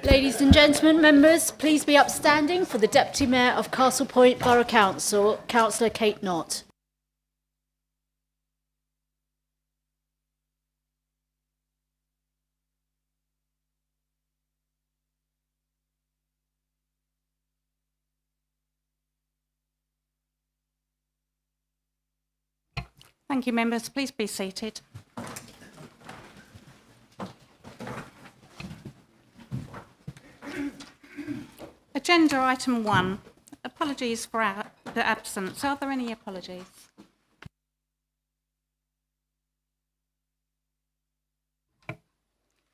Ladies and gentlemen, members, please be upstanding for the Deputy Mayor of Castle Point Borough Council, Councillor Kate Knott. Thank you, members. Please be seated. Agenda item 1. Apologies for the absence. Are there any apologies?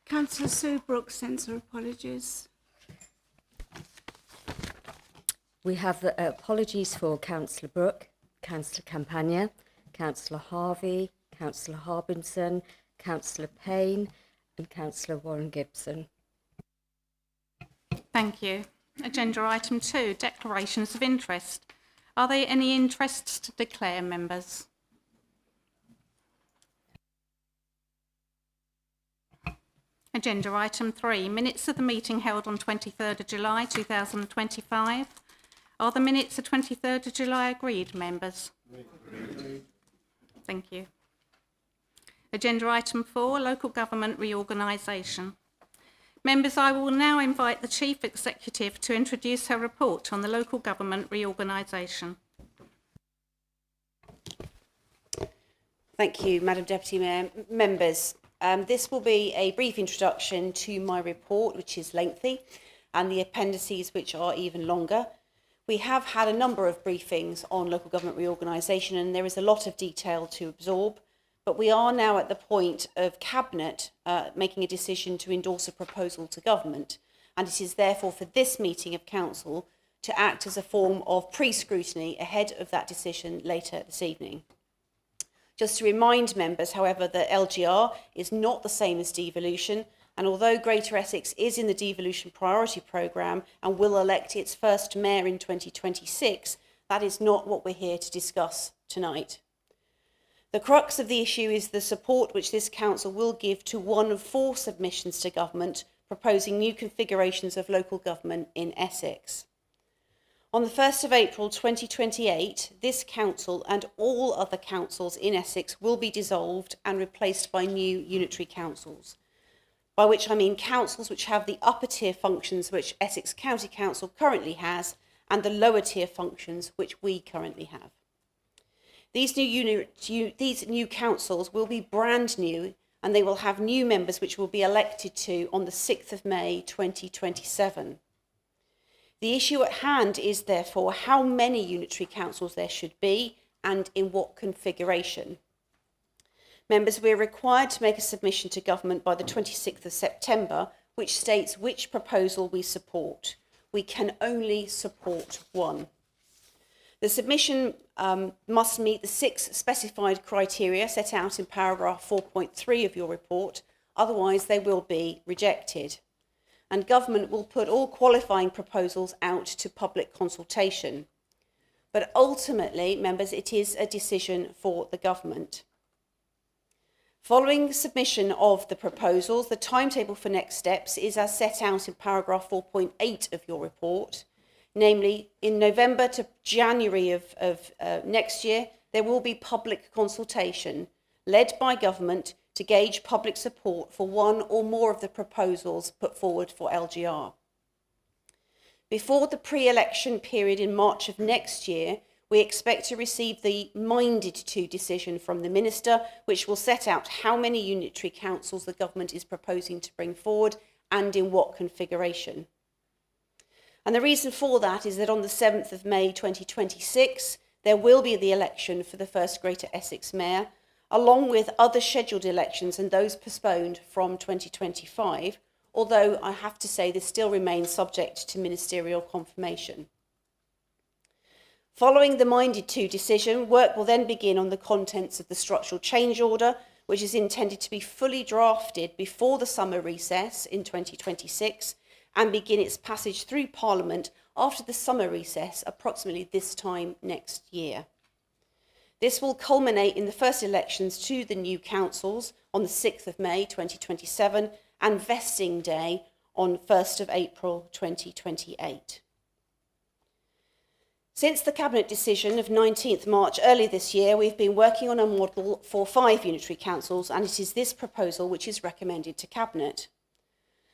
Councillor Sue Brooks sends her apologies. We have apologies for Councillor Brooke, Councillor Campagna, Councillor Harvey, Councillor Harbinson, Councillor Payne and Councillor Warren Gibson. Thank you. Agenda item 2, declarations of interest. Are there any interests to declare, members? Agenda item 3, minutes of the meeting held on 23rd of July 2025. Are the minutes of 23rd of July agreed, members? Agreed. Thank you. Agenda item 4, local government reorganisation. Members, I will now invite the Chief Executive to introduce her report on the local government reorganisation. Thank you, Madam Deputy Mayor. Members, this will be a brief introduction to my report, which is lengthy, and the appendices, which are even longer. We have had a number of briefings on local government reorganisation, and there is a lot of detail to absorb. But we are now at the point of Cabinet making a decision to endorse a proposal to Government, and it is therefore for this meeting of Council to act as a form of pre-scrutiny ahead of that decision later this evening. Just to remind members, however, that LGR is not the same as devolution, and although Greater Essex is in the devolution priority programme and will elect its first mayor in 2026, that is not what we're here to discuss tonight. The crux of the issue is the support which this council will give to one of 4 submissions to government proposing new configurations of local government in Essex. On the 1st of April 2028, this council and all other councils in Essex will be dissolved and replaced by new unitary councils, by which I mean councils which have the upper tier functions which Essex County Council currently has and the lower tier functions which we currently have. These new councils will be brand new, and they will have new members which will be elected to on the 6th of May 2027. The issue at hand is therefore how many unitary councils there should be and in what configuration. Members, we are required to make a submission to government by the 26th of September which states which proposal we support. We can only support one. The submission must meet the 6 specified criteria set out in paragraph 4.3 of your report, otherwise they will be rejected. And government will put all qualifying proposals out to public consultation. But ultimately, members, it is a decision for the government. Following submission of the proposals, the timetable for next steps is as set out in paragraph 4.8 of your report. Namely, in November to January of next year, there will be public consultation led by government to gauge public support for one or more of the proposals put forward for LGR. Before the pre-election period in March of next year, we expect to receive the minded to decision from the Minister, which will set out how many unitary councils the government is proposing to bring forward and in what configuration. And the reason for that is that on the 7th of May 2026, there will be the election for the first Greater Essex Mayor, along with other scheduled elections and those postponed from 2025, although I have to say this still remains subject to ministerial confirmation. Following the minded to decision, work will then begin on the contents of the structural change order, which is intended to be fully drafted before the summer recess in 2026, and begin its passage through Parliament after the summer recess, approximately this time next year. This will culminate in the first elections to the new councils on the 6th of May 2027 and vesting day on 1st of April 2028. Since the Cabinet decision of 19th March earlier this year, we've been working on a model for 5 unitary councils, and it is this proposal which is recommended to Cabinet.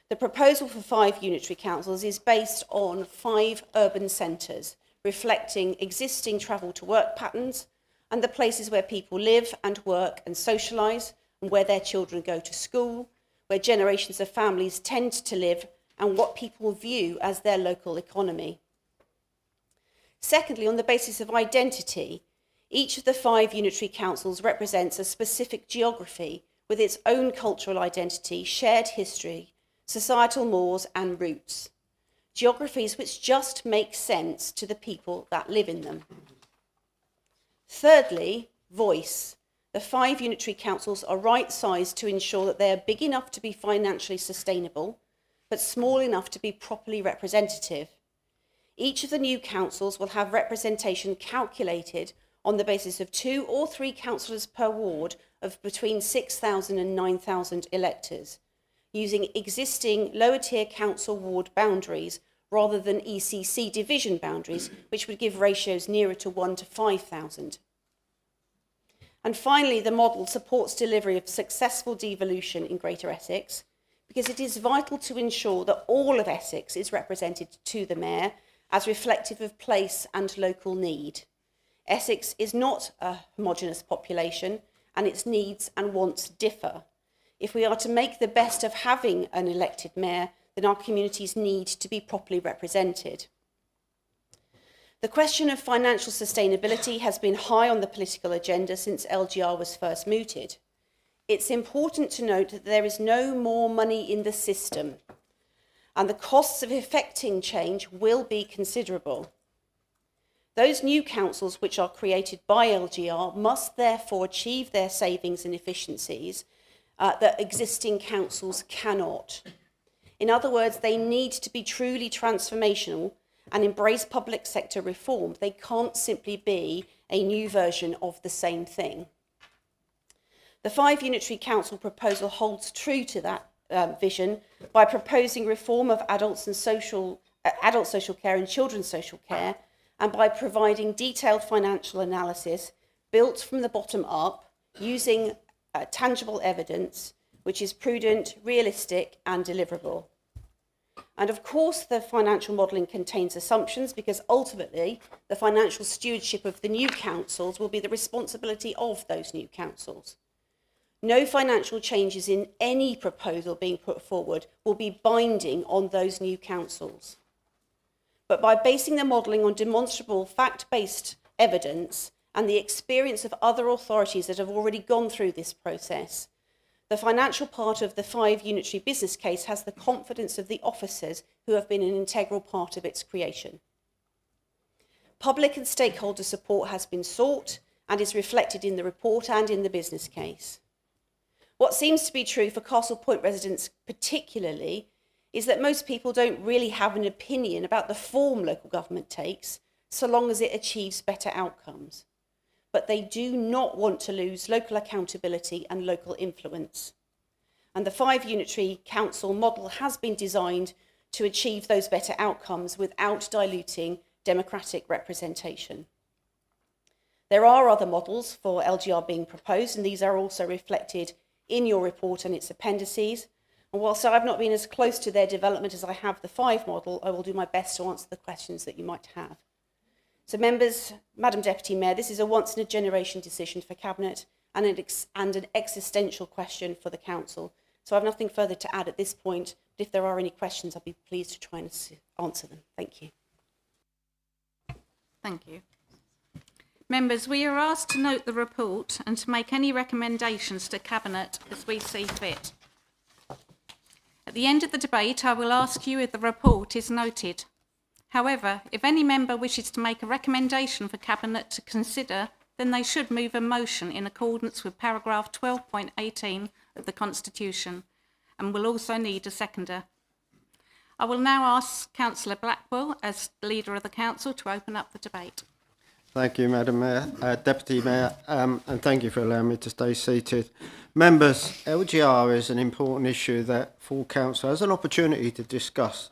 The proposal for 5 unitary councils is based on 5 urban centres, reflecting existing travel to work patterns and the places where people live and work and socialise, and where their children go to school, where generations of families tend to live, and what people view as their local economy. Secondly, on the basis of identity, each of the 5 unitary councils represents a specific geography with its own cultural identity, shared history, societal mores and roots. Geographies which just make sense to the people that live in them. Thirdly, voice. The 5 unitary councils are right-sized to ensure that they are big enough to be financially sustainable, but small enough to be properly representative. Each of the new councils will have representation calculated on the basis of 2 or 3 councillors per ward of between 6,000 and 9,000 electors, using existing lower-tier council ward boundaries rather than ECC division boundaries, which would give ratios nearer to 1 to 5,000. And finally, the model supports delivery of successful devolution in Greater Essex, because it is vital to ensure that all of Essex is represented to the Mayor as reflective of place and local need. Essex is not a homogenous population, and its needs and wants differ. If we are to make the best of having an elected mayor, then our communities need to be properly represented. The question of financial sustainability has been high on the political agenda since LGR was first mooted. It's important to note that there is no more money in the system, and the costs of effecting change will be considerable. Those new councils which are created by LGR must therefore achieve their savings and efficiencies that existing councils cannot. In other words, they need to be truly transformational and embrace public sector reform. They can't simply be a new version of the same thing. The 5 unitary council proposal holds true to that vision by proposing reform of adult social care and children's social care, and by providing detailed financial analysis built from the bottom up using tangible evidence which is prudent, realistic and deliverable. And of course the financial modelling contains assumptions, because ultimately the financial stewardship of the new councils will be the responsibility of those new councils. No financial changes in any proposal being put forward will be binding on those new councils. But by basing the modelling on demonstrable fact-based evidence and the experience of other authorities that have already gone through this process, the financial part of the 5 unitary business case has the confidence of the officers who have been an integral part of its creation. Public and stakeholder support has been sought and is reflected in the report and in the business case. What seems to be true for Castle Point residents particularly is that most people don't really have an opinion about the form local government takes, so long as it achieves better outcomes. But they do not want to lose local accountability and local influence. And the 5 unitary council model has been designed to achieve those better outcomes without diluting democratic representation. There are other models for LGR being proposed, and these are also reflected in your report and its appendices. And whilst I've not been as close to their development as I have the 5 model, I will do my best to answer the questions that you might have. So members, Madam Deputy Mayor, this is a once-in-a-generation decision for Cabinet and an existential question for the Council. So I have nothing further to add at this point, but if there are any questions, I'll be pleased to try and answer them. Thank you. Thank you. Members, we are asked to note the report and to make any recommendations to Cabinet as we see fit. At the end of the debate, I will ask you if the report is noted. However, if any member wishes to make a recommendation for Cabinet to consider, then they should move a motion in accordance with paragraph 12.18 of the Constitution, and will also need a seconder. I will now ask Councillor Blackwell, as leader of the Council, to open up the debate. Thank you, Madam Mayor, Deputy Mayor, and thank you for allowing me to stay seated. Members, LGR is an important issue that full council has an opportunity to discuss,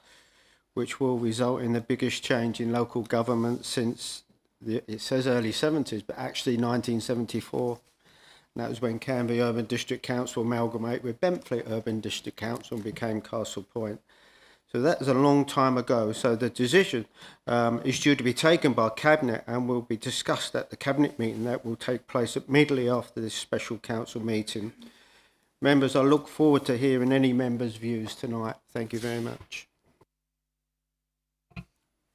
which will result in the biggest change in local government since, it says early 70s, but actually 1974. And that was when Canby Urban District Council amalgamated with Benfleet Urban District Council and became Castle Point. So that was a long time ago. So the decision is due to be taken by Cabinet and will be discussed at the Cabinet meeting that will take place immediately after this special council meeting. Members, I look forward to hearing any members' views tonight. Thank you very much.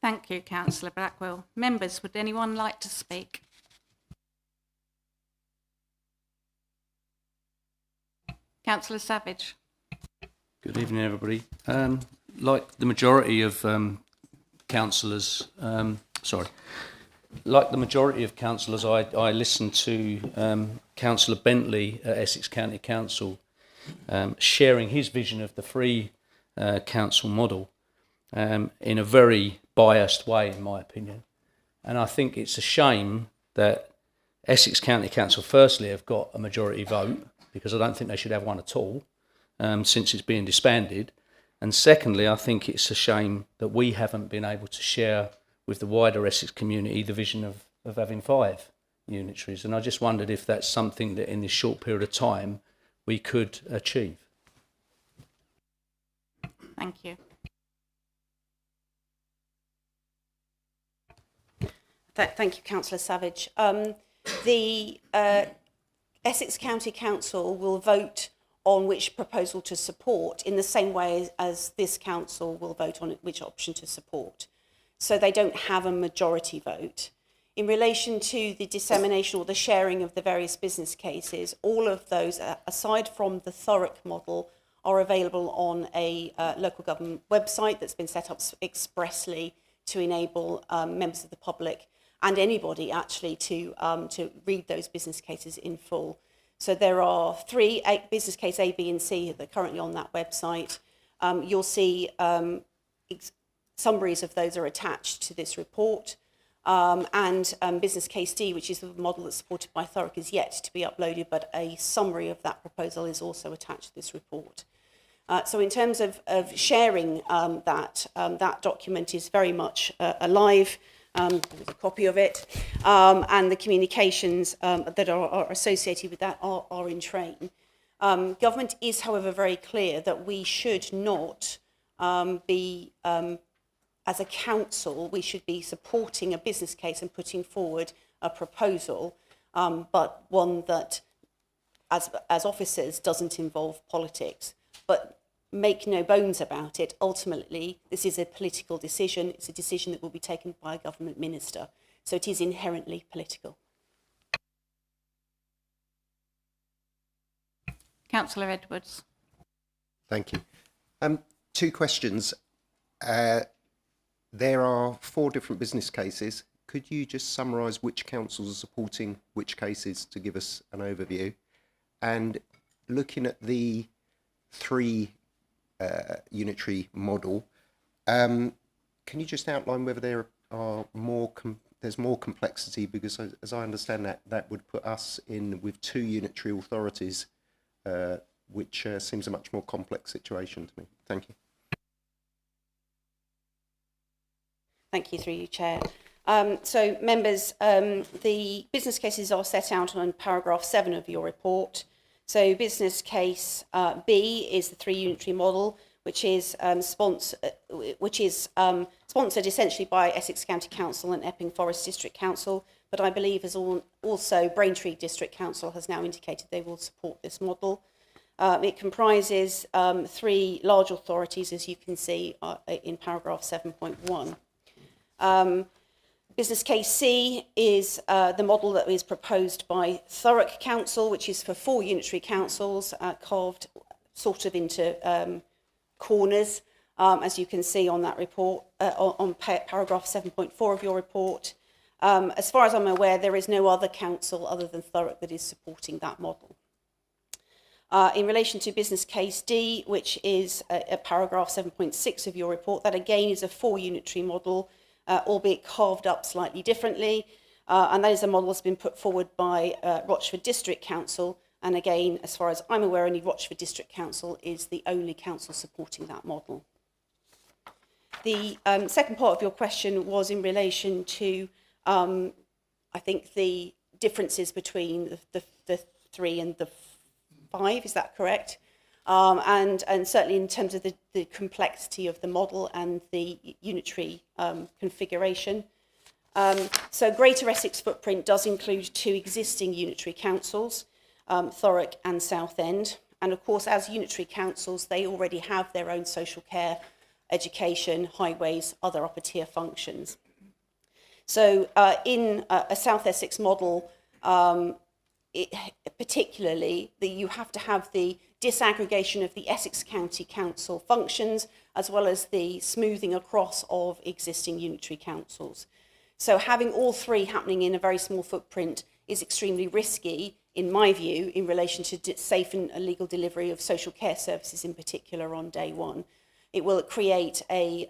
Thank you, Councillor Blackwell. Members, would anyone like to speak? Councillor Savage. Good evening, everybody. Like the majority of councillors, I listened to Councillor Bentley at Essex County Council sharing his vision of the free council model in a very biased way, in my opinion. And I think it's a shame that Essex County Council, firstly, have got a majority vote, because I don't think they should have one at all, since it's being disbanded. And secondly, I think it's a shame that we haven't been able to share with the wider Essex community the vision of having 5 unitaries. And I just wondered if that's something that in this short period of time we could achieve. Thank you. Thank you, Councillor Savage. The Essex County Council will vote on which proposal to support in the same way as this council will vote on which option to support. So they don't have a majority vote. In relation to the dissemination or the sharing of the various business cases, all of those, aside from the Thurrock model, are available on a local government website that's been set up expressly to enable members of the public and anybody actually to read those business cases in full. So there are 3 business case A, B and C that are currently on that website. You'll see summaries of those are attached to this report. And business case D, which is the model that's supported by Thurrock, is yet to be uploaded, but a summary of that proposal is also attached to this report. So in terms of sharing that document is very much alive. There's a copy of it, and the communications that are associated with that are in train. Government is, however, very clear that we should not be, as a council, we should be supporting a business case and putting forward a proposal, but one that, as officers, doesn't involve politics. But make no bones about it, ultimately, this is a political decision. It's a decision that will be taken by a government minister. So it is inherently political. Councillor Edwards. Thank you. 2 questions. There are 4 different business cases. Could you just summarise which councils are supporting which cases to give us an overview? And looking at the 3 unitary model, can you just outline whether there are there's more complexity, because as I understand that would put us in with 2 unitary authorities, which seems a much more complex situation to me. Thank you. Thank you, through you, Chair. So, members, the business cases are set out on paragraph 7 of your report. So, business case B is the 3 unitary model, which is sponsored essentially by Essex County Council and Epping Forest District Council, but I believe as also Braintree District Council has now indicated they will support this model. It comprises 3 large authorities, as you can see in paragraph 7.1. Business case C is the model that is proposed by Thurrock Council, which is for 4 unitary councils, carved sort of into corners, as you can see on that report, on paragraph 7.4 of your report. As far as I'm aware, there is no other council other than Thurrock that is supporting that model. In relation to business case D, which is a paragraph 7.6 of your report, that again is a 4 unitary model, albeit carved up slightly differently. and that is a model that's been put forward by Rochford District Council. And again, as far as I'm aware, only Rochford District Council is the only council supporting that model. The second part of your question was in relation to, I think, the differences between the 3 and the 5, is that correct? And certainly in terms of the complexity of the model and the unitary configuration. So Greater Essex footprint does include 2 existing unitary councils, Thurrock and Southend. And of course, as unitary councils, they already have their own social care, education, highways, other upper tier functions. So in a South Essex model, particularly, you have to have the disaggregation of the Essex County Council functions, as well as the smoothing across of existing unitary councils. So having all 3 happening in a very small footprint is extremely risky, in my view, in relation to safe and legal delivery of social care services in particular on day one. It will create a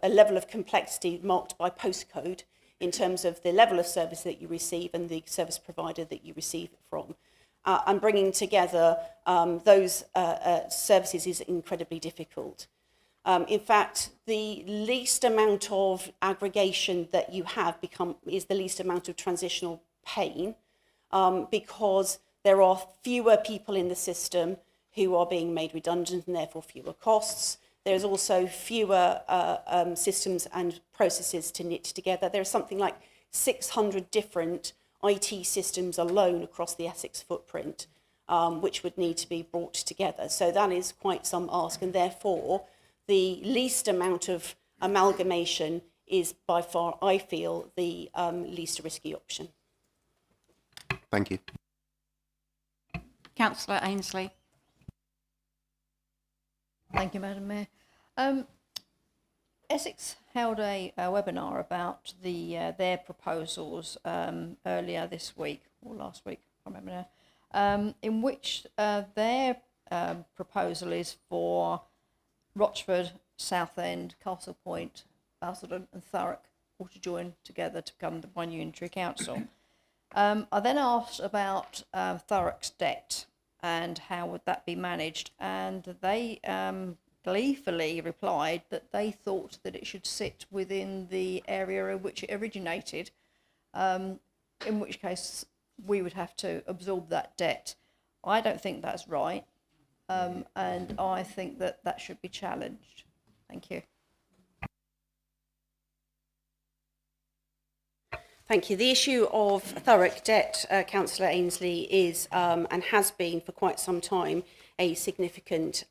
level of complexity marked by postcode in terms of the level of service that you receive and the service provider that you receive it from. And bringing together those services is incredibly difficult. In fact, the least amount of aggregation that you have is the least amount of transitional pain, because there are fewer people in the system who are being made redundant and therefore fewer costs. There's also fewer systems and processes to knit together. There's something like 600 different IT systems alone across the Essex footprint, which would need to be brought together. So that is quite some ask, and therefore the least amount of amalgamation is by far, I feel, the least risky option. Thank you. Councillor Ainsley. Thank you, Madam Mayor. Essex held a webinar about their proposals earlier this week, or last week, I can't remember now, in which their proposal is for Rochford, Southend, Castle Point, Basildon and Thurrock all to join together to become the one unitary council. I then asked about Thurrock's debt and how would that be managed, and they gleefully replied that they thought that it should sit within the area in which it originated, in which case we would have to absorb that debt. I don't think that's right, and I think that that should be challenged. Thank you. Thank you. The issue of Thurrock debt, Councillor Ainsley, is and has been for quite some time a significant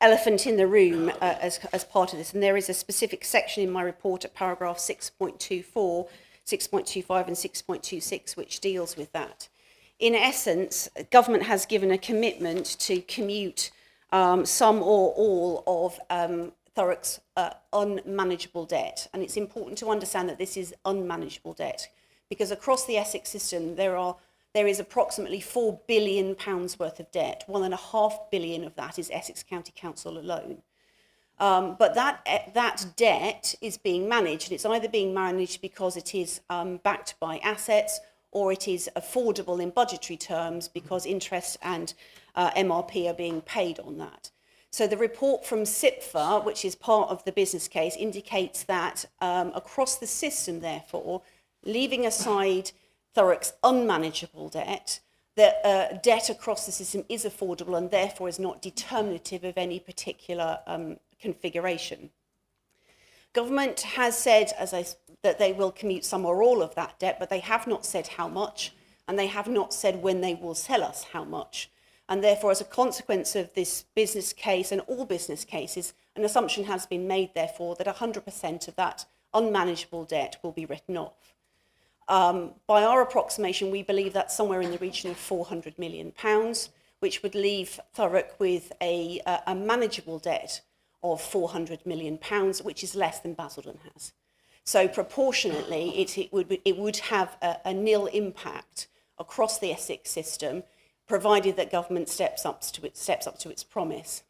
elephant in the room as part of this. And there is a specific section in my report at paragraph 6.24, 6.25 and 6.26 which deals with that. In essence, government has given a commitment to commute some or all of Thurrock's unmanageable debt. And it's important to understand that this is unmanageable debt, because across the Essex system there is approximately £4 billion worth of debt. £1.5 billion of that is Essex County Council alone. But that debt is being managed, and it's either being managed because it is backed by assets, or it is affordable in budgetary terms because interest and MRP are being paid on that. So the report from SIPFA, which is part of the business case, indicates that across the system, therefore, leaving aside Thurrock's unmanageable debt, the debt across the system is affordable and therefore is not determinative of any particular configuration. Government has said that they will commute some or all of that debt, but they have not said how much, and they have not said when they will tell us how much. And therefore, as a consequence of this business case and all business cases, an assumption has been made, therefore, that 100% of that unmanageable debt will be written off. By our approximation, we believe that's somewhere in the region of £400 million, which would leave Thurrock with a manageable debt of £400 million, which is less than Basildon has. So proportionately, it would have a nil impact across the Essex system, provided that government steps up to its promise.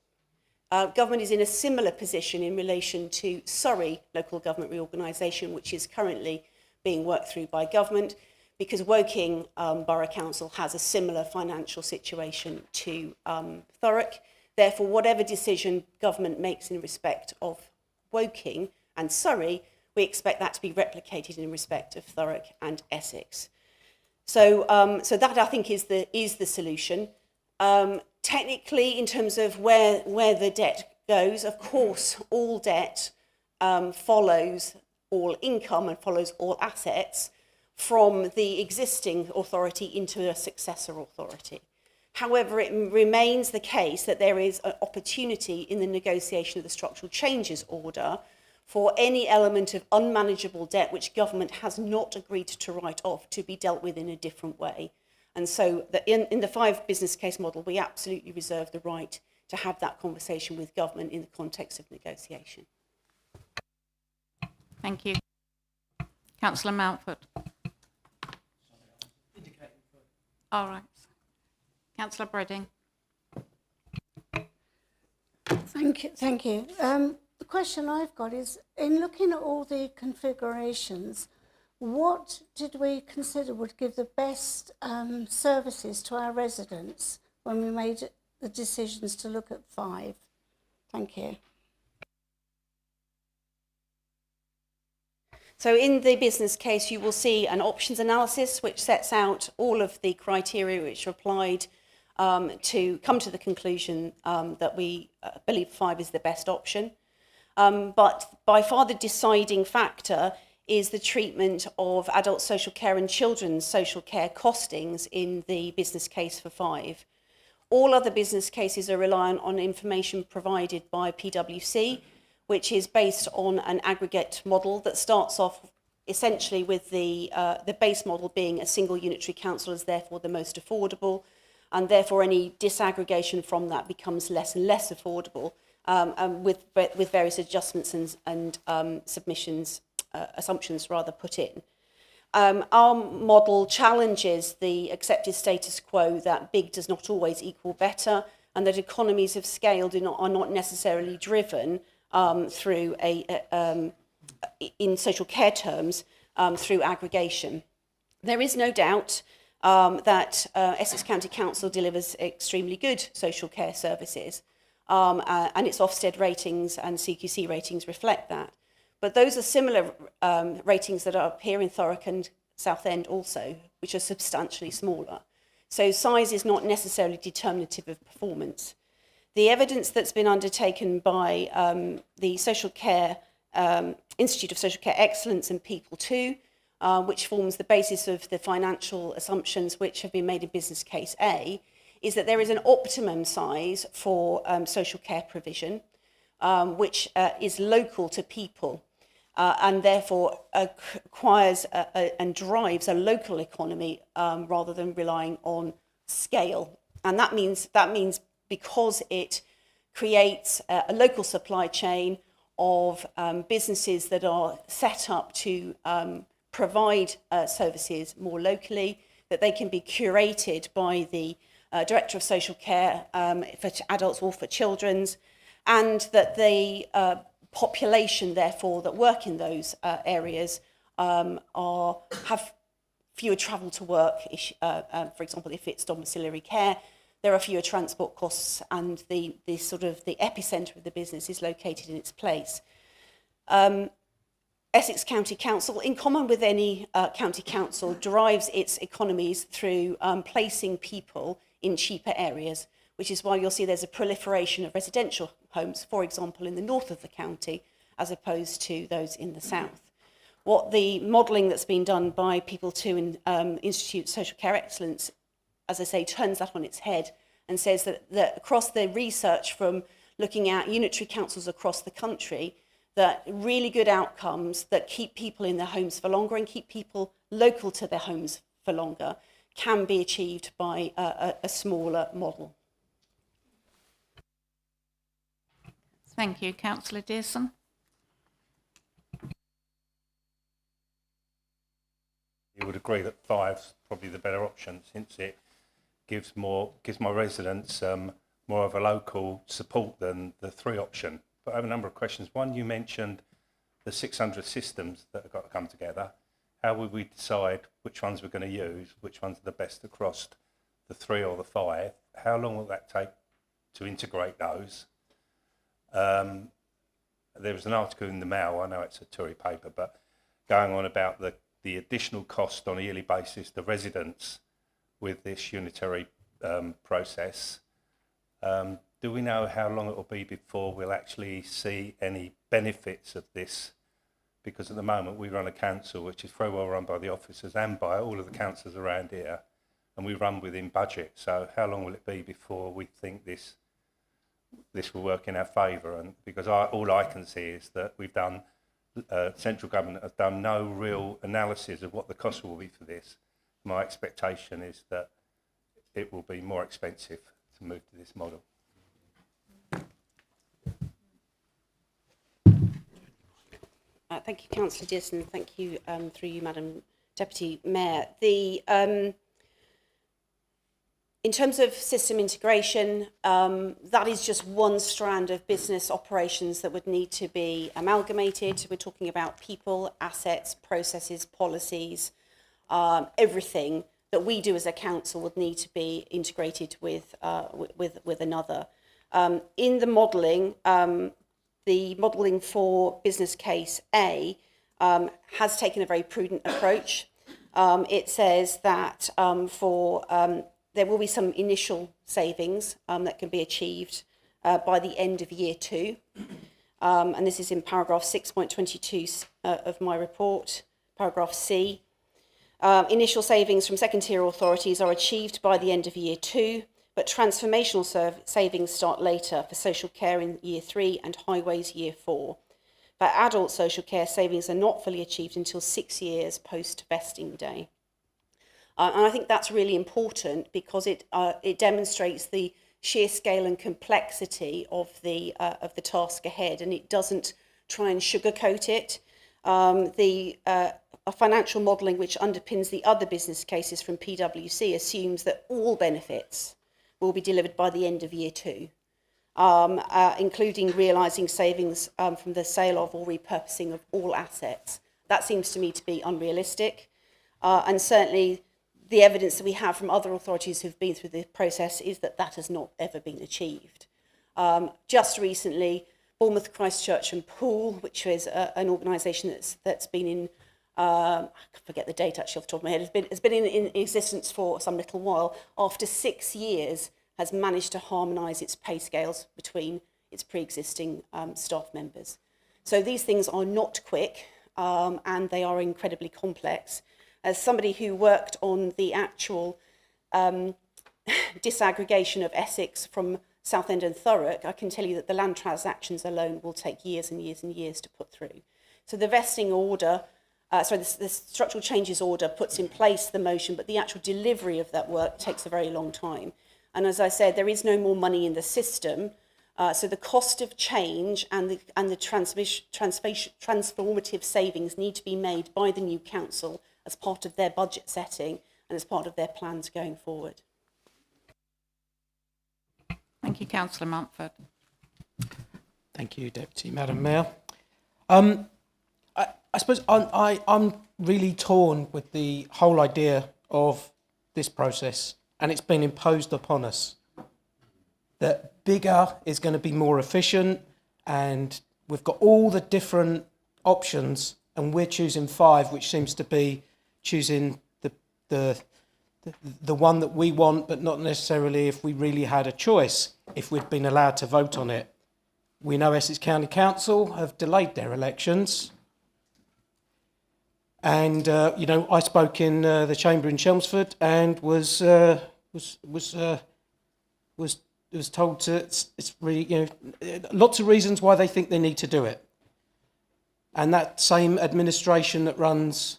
Government is in a similar position in relation to Surrey local government reorganisation, which is currently being worked through by government, because Woking Borough Council has a similar financial situation to Thurrock. Therefore, whatever decision government makes in respect of Woking and Surrey, we expect that to be replicated in respect of Thurrock and Essex. So that, I think, is the solution. Technically, in terms of where the debt goes, of course, all debt follows all income and follows all assets from the existing authority into a successor authority. However, it remains the case that there is an opportunity in the negotiation of the structural changes order for any element of unmanageable debt which government has not agreed to write off to be dealt with in a different way. And so in the 5 business case model, we absolutely reserve the right to have that conversation with government in the context of negotiation. Thank you. Councillor Mountford. All right. Councillor Bredding. Thank you. The question I've got is, in looking at all the configurations, what did we consider would give the best services to our residents when we made the decisions to look at 5? Thank you. So in the business case, you will see an options analysis which sets out all of the criteria which are applied to come to the conclusion that we believe 5 is the best option. But by far the deciding factor is the treatment of adult social care and children's social care costings in the business case for 5. All other business cases are reliant on information provided by PwC, which is based on an aggregate model that starts off essentially with the base model being a single unitary council as therefore the most affordable, and therefore any disaggregation from that becomes less and less affordable, and with various adjustments and assumptions rather put in. Our model challenges the accepted status quo that big does not always equal better, and that economies of scale are not necessarily driven through in social care terms, through aggregation. There is no doubt that Essex County Council delivers extremely good social care services, and its Ofsted ratings and CQC ratings reflect that. But those are similar ratings that are up here in Thurrock and Southend also, which are substantially smaller. So size is not necessarily determinative of performance. The evidence that's been undertaken by the Social Care Institute of Social Care Excellence and People 2, which forms the basis of the financial assumptions which have been made in Business Case A, is that there is an optimum size for social care provision, which is local to people, and therefore acquires and drives a local economy rather than relying on scale. And that means because it creates a local supply chain of businesses that are set up to provide services more locally, that they can be curated by the Director of Social Care for adults or for children's, and that the population, therefore, that work in those areas have fewer travel to work. For example, if it's domiciliary care, there are fewer transport costs, and the epicentre of the business is located in its place. Essex County Council, in common with any county council, derives its economies through placing people in cheaper areas, which is why you'll see there's a proliferation of residential homes, for example, in the north of the county, as opposed to those in the south. What the modelling that's been done by People 2 and Institute of Social Care Excellence, as I say, turns that on its head and says that across the research from looking at unitary councils across the country, that really good outcomes that keep people in their homes for longer and keep people local to their homes for longer can be achieved by a smaller model. Thank you. Councillor Dearson. You would agree that 5's probably the better option, since it gives my residents more of a local support than the 3 option. But I have a number of questions. One, you mentioned the 600 systems that have got to come together. how would we decide which ones we're going to use, which ones are the best across the 3 or the 5? How long will that take to integrate those? There was an article in the Mail, I know it's a Tory paper, but going on about the additional cost on a yearly basis to residents with this unitary process. Do we know how long it will be before we'll actually see any benefits of this? Because at the moment we run a council which is very well run by the officers and by all of the councillors around here, and we run within budget. So how long will it be before we think this will work in our favour? And because all I can see is that we've done, central government has done no real analysis of what the cost will be for this. My expectation is that it will be more expensive to move to this model. Thank you, Councillor Dearson. Thank you, through you, Madam Deputy Mayor. In terms of system integration, that is just one strand of business operations that would need to be amalgamated. We're talking about people, assets, processes, policies, everything that we do as a council would need to be integrated with another. In the modelling, the modelling for business case A has taken a very prudent approach. It says that there will be some initial savings that can be achieved by the end of year 2. And this is in paragraph 6.22 of my report, paragraph C. Initial savings from second-tier authorities are achieved by the end of year 2, but transformational savings start later for social care in year 3 and highways year 4. For adult social care, savings are not fully achieved until 6 years post-vesting day. And I think that's really important because it demonstrates the sheer scale and complexity of the task ahead, and it doesn't try and sugarcoat it. A financial modelling which underpins the other business cases from PwC assumes that all benefits will be delivered by the end of year 2, including realising savings from the sale of or repurposing of all assets. That seems to me to be unrealistic, and certainly the evidence that we have from other authorities who've been through the process is that that has not ever been achieved. Just recently, Bournemouth, Christchurch and Poole, which is an organisation that's been in, I forget the date actually off the top of my head, has been in existence for some little while, after 6 years has managed to harmonise its pay scales between its pre-existing staff members. So these things are not quick and they are incredibly complex. As somebody who worked on the actual disaggregation of Essex from Southend and Thurrock, I can tell you that the land transactions alone will take years and years and years to put through. So the vesting order, the structural changes order puts in place the motion, but the actual delivery of that work takes a very long time. And as I said, there is no more money in the system, so the cost of change and the transformative savings need to be made by the new council as part of their budget setting and as part of their plans going forward. Thank you, Councillor Mumford. Thank you, Deputy Madam Mayor. I suppose I'm really torn with the whole idea of this process, and it's been imposed upon us that bigger is going to be more efficient, and we've got all the different options, and we're choosing 5, which seems to be choosing the one that we want, but not necessarily if we really had a choice, if we'd been allowed to vote on it. We know Essex County Council have delayed their elections. And, I spoke in the chamber in Chelmsford and was told to, it's really, lots of reasons why they think they need to do it. And that same administration that runs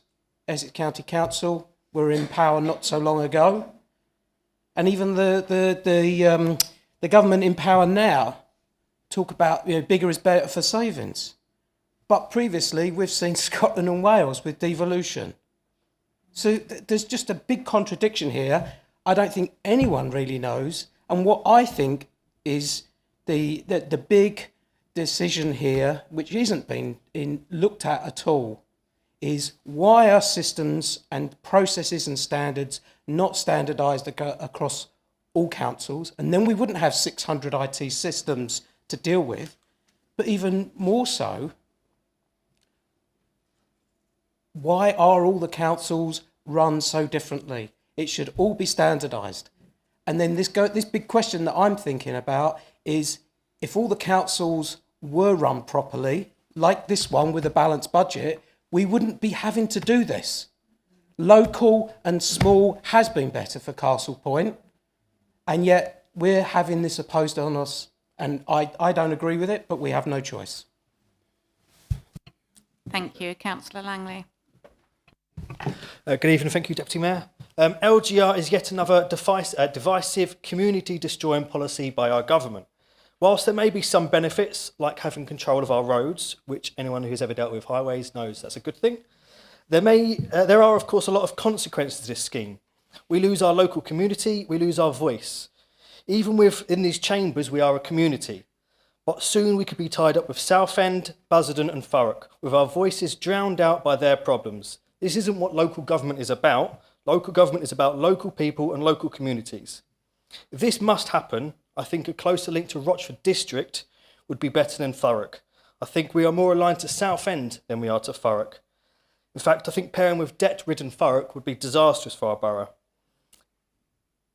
Essex County Council were in power not so long ago. And even the government in power now talk about, bigger is better for savings. But previously, we've seen Scotland and Wales with devolution. So there's just a big contradiction here. I don't think anyone really knows. And what I think is the big decision here, which isn't been looked at all, is why are systems and processes and standards not standardised across all councils? And then we wouldn't have 600 IT systems to deal with. But even more so, why are all the councils run so differently? It should all be standardised. And then this big question that I'm thinking about is, if all the councils were run properly, like this one with a balanced budget, we wouldn't be having to do this. Local and small has been better for Castle Point, and yet we're having this opposed on us, and I don't agree with it, but we have no choice. Thank you. Councillor Langley. Good evening, thank you, Deputy Mayor. LGR is yet another divisive, community-destroying policy by our government. Whilst there may be some benefits, like having control of our roads, which anyone who's ever dealt with highways knows that's a good thing, there are, of course, a lot of consequences to this scheme. We lose our local community, we lose our voice. Even within these chambers, we are a community. But soon we could be tied up with Southend, Basildon and Thurrock, with our voices drowned out by their problems. This isn't what local government is about. Local government is about local people and local communities. If this must happen, I think a closer link to Rochford District would be better than Thurrock. I think we are more aligned to Southend than we are to Thurrock. In fact, I think pairing with debt-ridden Thurrock would be disastrous for our borough.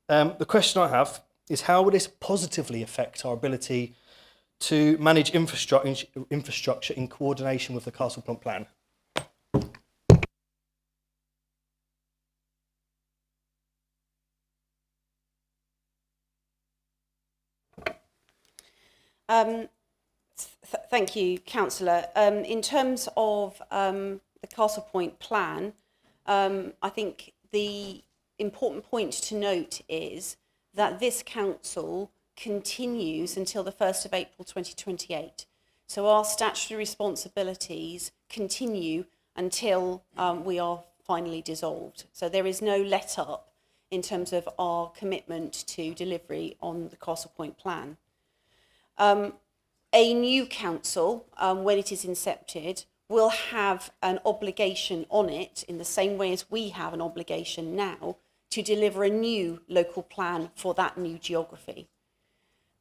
The question I have is, how will this positively affect our ability to manage infrastructure in coordination with the Castle Point plan? Thank you, Councillor. In terms of the Castle Point plan, I think the important point to note is that this council continues until the 1st of April 2028. So our statutory responsibilities continue until we are finally dissolved. So there is no let up in terms of our commitment to delivery on the Castle Point plan. A new council, when it is incepted, will have an obligation on it in the same way as we have an obligation now to deliver a new local plan for that new geography.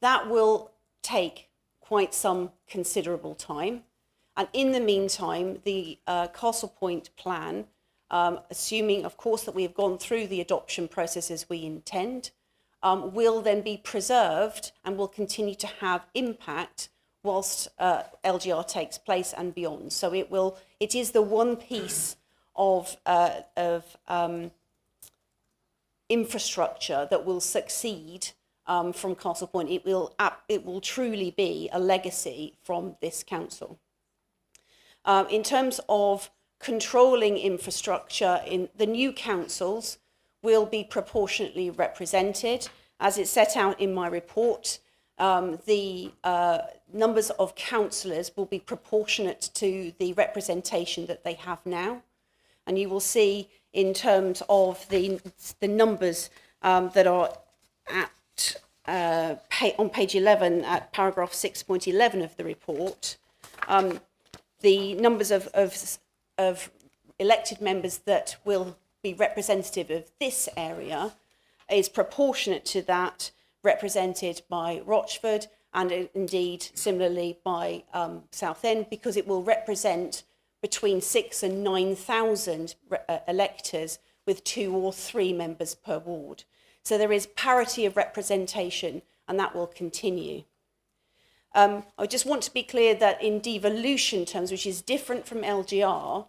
That will take quite some considerable time. And in the meantime, the Castle Point plan, assuming, of course, that we have gone through the adoption process as we intend, will then be preserved and will continue to have impact whilst LGR takes place and beyond. So it is the one piece of infrastructure that will succeed from Castle Point. It will truly be a legacy from this council. In terms of controlling infrastructure, in the new councils will be proportionately represented. As it's set out in my report, the numbers of councillors will be proportionate to the representation that they have now. And you will see in terms of the numbers that are at on page 11 at paragraph 6.11 of the report, the numbers of elected members that will be representative of this area is proportionate to that represented by Rochford and indeed similarly by Southend, because it will represent between 6,000 and 9,000 electors with 2 or 3 members per ward. So there is parity of representation, and that will continue. I just want to be clear that in devolution terms, which is different from LGR,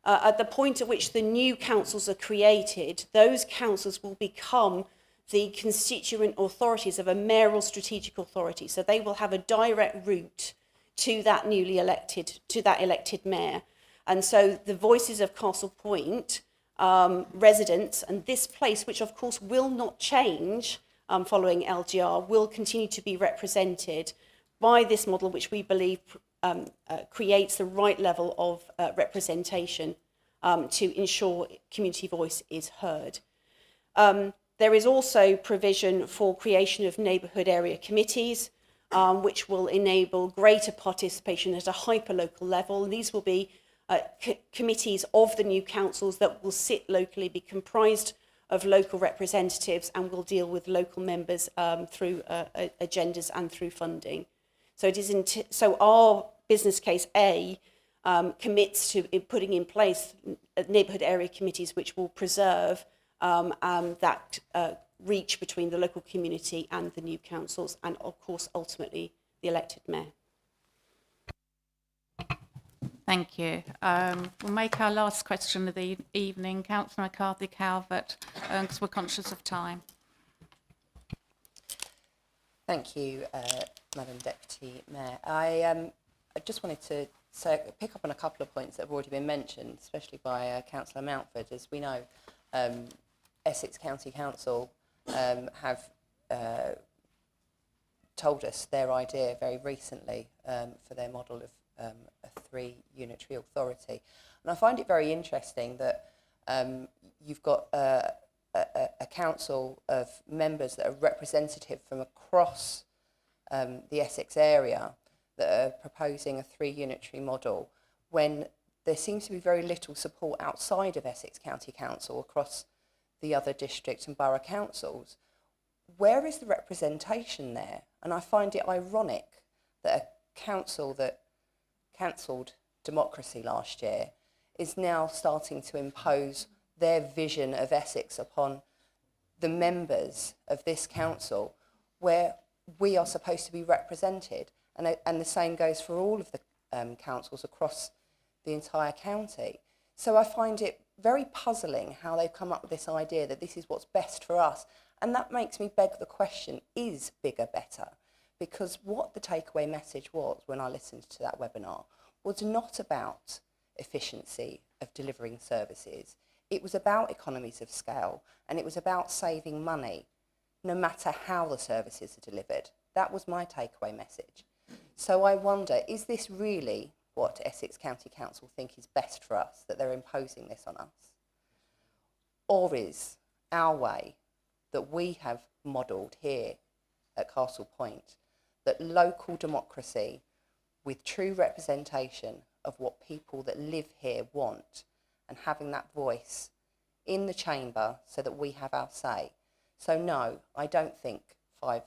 at the point at which the new councils are created, those councils will become the constituent authorities of a mayoral strategic authority. So they will have a direct route to that newly elected, to that elected mayor. And so the voices of Castle Point residents and this place, which of course will not change following LGR, will continue to be represented by this model, which we believe creates the right level of representation to ensure community voice is heard. There is also provision for creation of neighbourhood area committees, which will enable greater participation at a hyper-local level. And these will be committees of the new councils that will sit locally, be comprised of local representatives, and will deal with local members through agendas and through funding. So it is so our business case A commits to putting in place neighbourhood area committees which will preserve that reach between the local community and the new councils, and of course ultimately the elected mayor. Thank you. We'll make our last question of the evening, Councillor McCarthy-Calvert, because we're conscious of time. Thank you, Madam Deputy Mayor. I just wanted to pick up on a couple of points that have already been mentioned, especially by Councillor Mountford. As we know, Essex County Council have told us their idea very recently for their model of a three unitary authority. And I find it very interesting that you've got a council of members that are representative from across the Essex area that are proposing a three unitary model, when there seems to be very little support outside of Essex County Council across the other district and borough councils. Where is the representation there? And I find it ironic that a council that cancelled democracy last year is now starting to impose their vision of Essex upon the members of this council, where we are supposed to be represented. And the same goes for all of the councils across the entire county. So I find it very puzzling how they've come up with this idea that this is what's best for us. And that makes me beg the question, is bigger better? Because what the takeaway message was when I listened to that webinar was not about efficiency of delivering services. It was about economies of scale, and it was about saving money, no matter how the services are delivered. That was my takeaway message. So I wonder, is this really what Essex County Council think is best for us, that they're imposing this on us? Or is our way that we have modelled here at Castle Point, that local democracy with true representation of what people that live here want, and having that voice in the chamber so that we have our say? So no, I don't think 5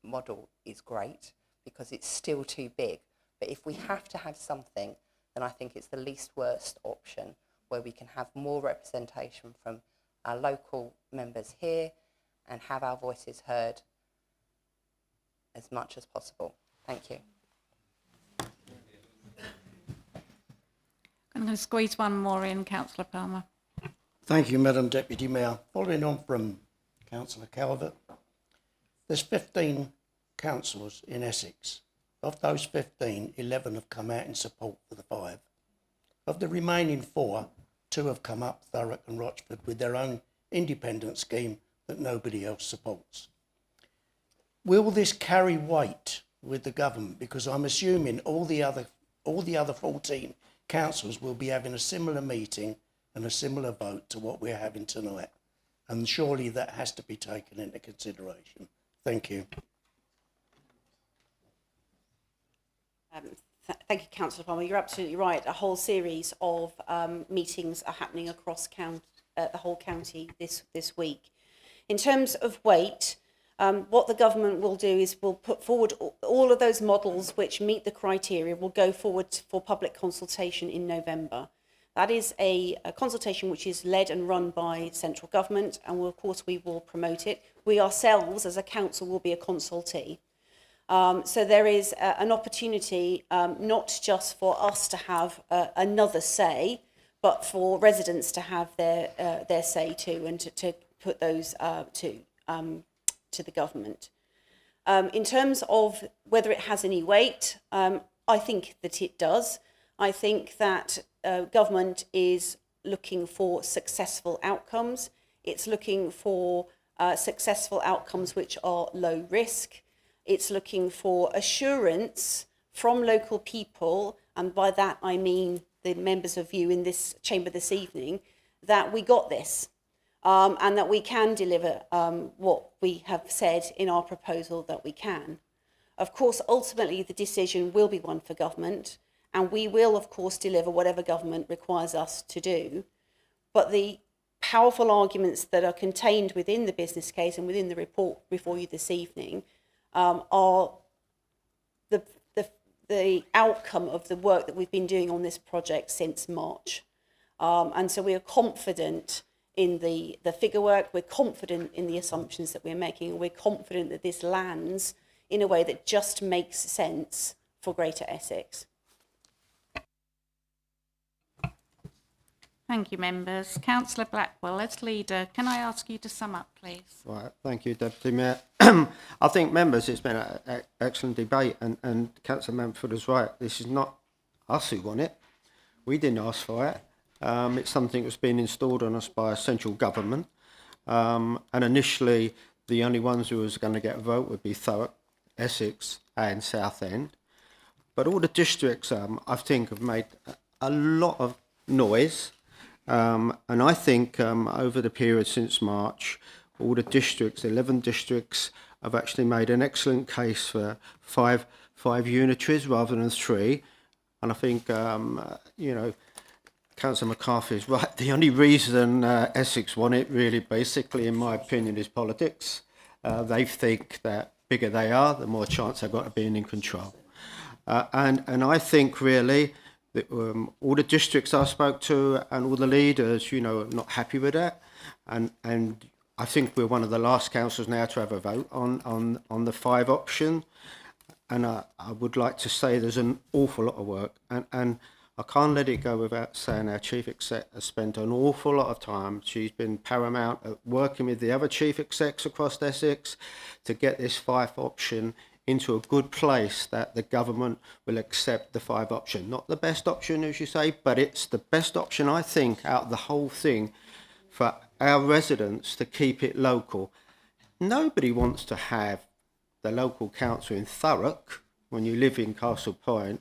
model is great, because it's still too big. But if we have to have something, then I think it's the least worst option, where we can have more representation from our local members here and have our voices heard as much as possible. Thank you. I'm going to squeeze one more in, Councillor Palmer. Thank you, Madam Deputy Mayor. Following on from Councillor Calvert, there's 15 councillors in Essex. Of those 15, 11 have come out in support for the 5. Of the remaining 4, 2 have come up, Thurrock and Rochford, with their own independent scheme that nobody else supports. Will this carry weight with the government? Because I'm assuming all the other 14 councils will be having a similar meeting and a similar vote to what we're having tonight. And surely that has to be taken into consideration. Thank you. Thank you, Councillor Palmer. You're absolutely right. A whole series of meetings are happening across the whole county this week. In terms of weight, what the government will do is we'll put forward all of those models which meet the criteria, will go forward for public consultation in November. That is a consultation which is led and run by central government, and of course we will promote it. We ourselves as a council will be a consultee. So there is an opportunity not just for us to have another say, but for residents to have their say too, and to put those to the government. In terms of whether it has any weight, I think that it does. I think that government is looking for successful outcomes. It's looking for successful outcomes which are low risk. It's looking for assurance from local people, and by that I mean the members of you in this chamber this evening, that we got this, and that we can deliver what we have said in our proposal that we can. Of course, ultimately the decision will be one for government, and we will, of course, deliver whatever government requires us to do. But the powerful arguments that are contained within the business case and within the report before you this evening are the outcome of the work that we've been doing on this project since March. And so we are confident in the figure work, we're confident in the assumptions that we're making, and we're confident that this lands in a way that just makes sense for Greater Essex. Thank you, members. Councillor Blackwell, as leader, can I ask you to sum up, please? Right, thank you, Deputy Mayor. I think, members, it's been an excellent debate, and Councillor Manford is right. This is not us who want it. We didn't ask for it. It's something that's been installed on us by a central government. And initially, the only ones who was going to get a vote would be Thurrock, Essex and Southend. But all the districts, I think, have made a lot of noise. And I think over the period since March, all the districts, 11 districts, have actually made an excellent case for five unitaries rather than 3. And I think, you know, Councillor McCarthy is right. The only reason Essex won it, really, basically, in my opinion, is politics. They think that bigger they are, the more chance they've got of being in control. And I think, really, that all the districts I spoke to and all the leaders, you know, are not happy with that. And I think we're one of the last councils now to have a vote on the 5 option. And I would like to say there's an awful lot of work. And I can't let it go without saying our Chief Exec has spent an awful lot of time. She's been paramount at working with the other Chief Execs across Essex to get this 5 option into a good place that the government will accept the 5 option. Not the best option, as you say, but it's the best option, I think, out of the whole thing for our residents to keep it local. Nobody wants to have the local council in Thurrock when you live in Castle Point.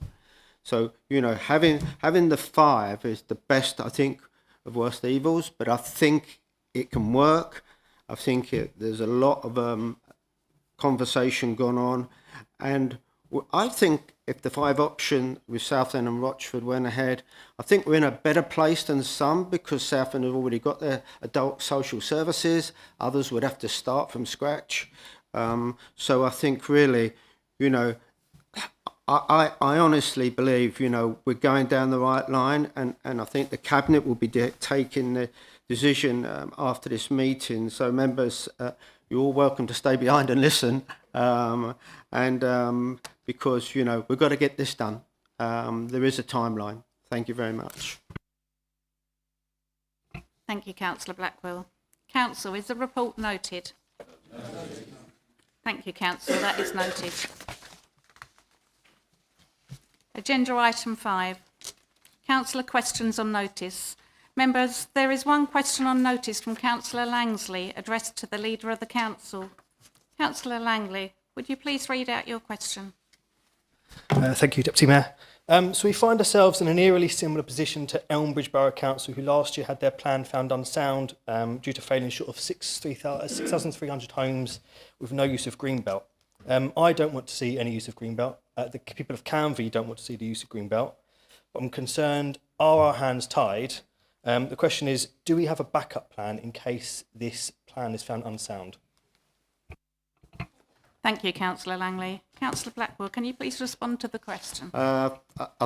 So, you know, having the 5 is the best, I think, of worst evils, but I think it can work. I think there's a lot of conversation gone on, and I think if the 5 option with Southend and Rochford went ahead, I think we're in a better place than some, because Southend have already got their adult social services. Others would have to start from scratch. So I think, really, you know, I honestly believe, you know, we're going down the right line, and I think the Cabinet will be taking the decision after this meeting. So, members, you're all welcome to stay behind and listen, because, you know, we've got to get this done. There is a timeline. Thank you very much. Thank you, Councillor Blackwell. Council, is the report noted? Thank you, Councillor. That is noted. Agenda item 5. Councillor questions on notice. Members, there is one question on notice from Councillor Langsley addressed to the Leader of the Council. Councillor Langley, would you please read out your question? Thank you, Deputy Mayor. So we find ourselves in an eerily similar position to Elmbridge Borough Council, who last year had their plan found unsound due to failing short of 6,300 homes with no use of Greenbelt. I don't want to see any use of Greenbelt. The people of Canvey don't want to see the use of Greenbelt. But I'm concerned, are our hands tied? The question is, do we have a backup plan in case this plan is found unsound? Thank you, Councillor Langley. Councillor Blackwell, can you please respond to the question? I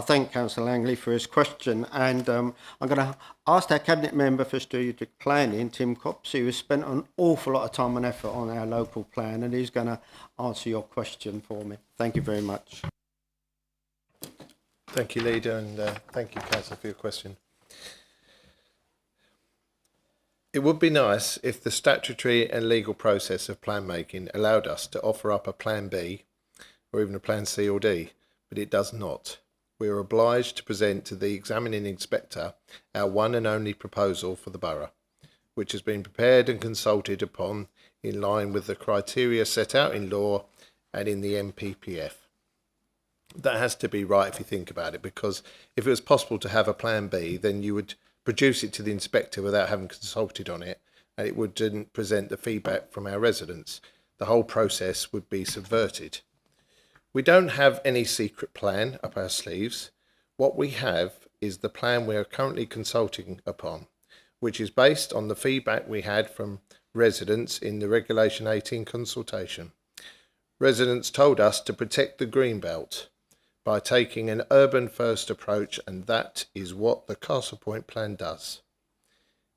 thank Councillor Langley for his question, and I'm going to ask our Cabinet Member for Strategic Planning, Tim Copsey, who has spent an awful lot of time and effort on our local plan, and he's going to answer your question for me. Thank you very much. Thank you, Leader, and thank you, Councillor, for your question. It would be nice if the statutory and legal process of plan making allowed us to offer up a plan B or even a plan C or D, but it does not. We are obliged to present to the examining inspector our one and only proposal for the borough, which has been prepared and consulted upon in line with the criteria set out in law and in the MPPF. That has to be right if you think about it, because if it was possible to have a plan B, then you would produce it to the inspector without having consulted on it, and it wouldn't present the feedback from our residents. The whole process would be subverted. We don't have any secret plan up our sleeves. What we have is the plan we are currently consulting upon, which is based on the feedback we had from residents in the Regulation 18 consultation. Residents told us to protect the Greenbelt by taking an urban first approach, and that is what the Castle Point plan does.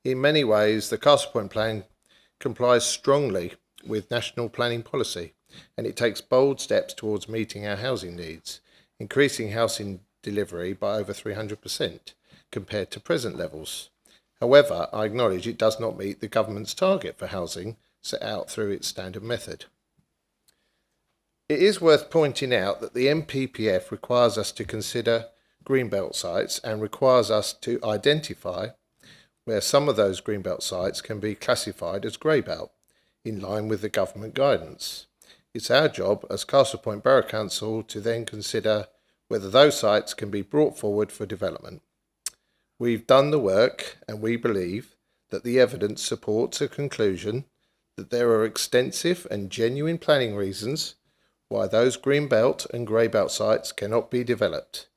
In many ways, the Castle Point plan complies strongly with national planning policy, and it takes bold steps towards meeting our housing needs, increasing housing delivery by over 300% compared to present levels. However, I acknowledge it does not meet the government's target for housing set out through its standard method. It is worth pointing out that the NPPF requires us to consider Greenbelt sites and requires us to identify where some of those Greenbelt sites can be classified as Greybelt, in line with the government guidance. It's our job as Castle Point Borough Council to then consider whether those sites can be brought forward for development. We've done the work, and we believe that the evidence supports a conclusion that there are extensive and genuine planning reasons why those Greenbelt and Greybelt sites cannot be developed.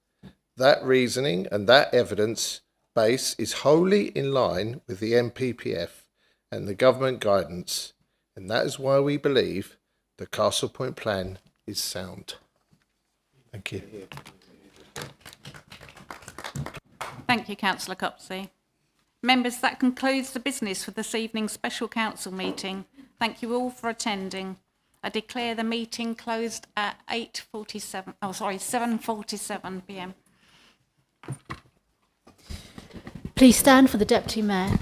That reasoning and that evidence base is wholly in line with the NPPF and the government guidance, and that is why we believe the Castle Point plan is sound. Thank you. Thank you, Councillor Copsey. Members, that concludes the business for this evening's special council meeting. Thank you all for attending. I declare the meeting closed at 7:47 p.m. Please stand for the Deputy Mayor.